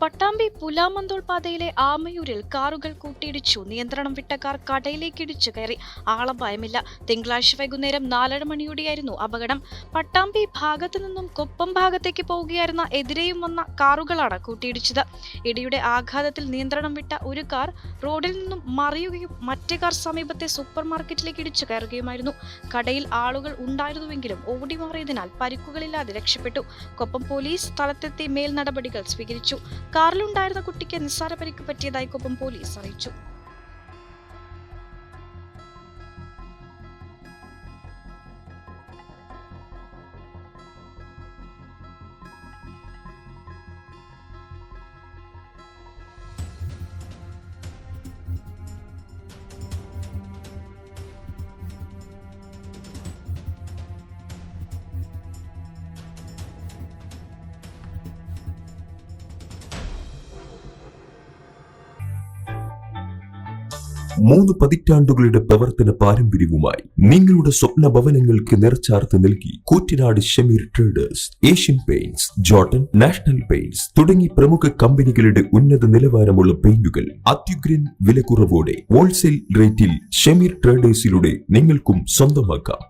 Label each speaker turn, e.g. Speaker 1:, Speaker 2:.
Speaker 1: പട്ടാമ്പി പുലാമന്തോൾ പാതയിലെ ആമയൂരിൽ കാറുകൾ കൂട്ടിയിടിച്ചു. നിയന്ത്രണം വിട്ട കാർ കടയിലേക്ക് ഇടിച്ചു കയറി. ആളപായമില്ല. തിങ്കളാഴ്ച വൈകുന്നേരം 4:30 മണിയോടെയായിരുന്നു അപകടം. പട്ടാമ്പി ഭാഗത്തു നിന്നും കൊപ്പം ഭാഗത്തേക്ക് പോവുകയായിരുന്ന എതിരെയും വന്ന കാറുകളാണ് കൂട്ടിയിടിച്ചത്. ഇടിയുടെ ആഘാതത്തിൽ നിയന്ത്രണം വിട്ട ഒരു കാർ റോഡിൽ നിന്നും മറിയുകയും മറ്റേ കാർ സമീപത്തെ സൂപ്പർ മാർക്കറ്റിലേക്ക് ഇടിച്ചു കയറുകയുമായിരുന്നു. കടയിൽ ആളുകൾ ഉണ്ടായിരുന്നുവെങ്കിലും ഓടി മാറിയതിനാൽ പരിക്കുകളില്ലാതെ രക്ഷപ്പെട്ടു. കൊപ്പം പോലീസ് സ്ഥലത്തെത്തി മേൽ നടപടികൾ സ്വീകരിച്ചു. കാറിലുണ്ടായിരുന്ന കുട്ടിക്ക് നിസ്സാര പരിക്ക് പറ്റിയതായി കൊപ്പം പോലീസ് അറിയിച്ചു.
Speaker 2: മൂന്ന് പതിറ്റാണ്ടുകളുടെ പ്രവർത്തന പാരമ്പര്യവുമായി നിങ്ങളുടെ സ്വപ്ന ഭവനങ്ങൾക്ക് നിറച്ചാർത്ത് നൽകി Koottanad Shameer traders, Asian paints, Jordan, national paints തുടങ്ങി പ്രമുഖ കമ്പനികളുടെ ഉന്നത നിലവാരമുള്ള പെയിന്റുകൾ അത്യുഗ്രൻ വിലക്കുറവോടെ ഹോൾസെയിൽ റേറ്റിൽ ഷമീർ ട്രേഡേഴ്സിലൂടെ നിങ്ങൾക്കും സ്വന്തമാക്കാം.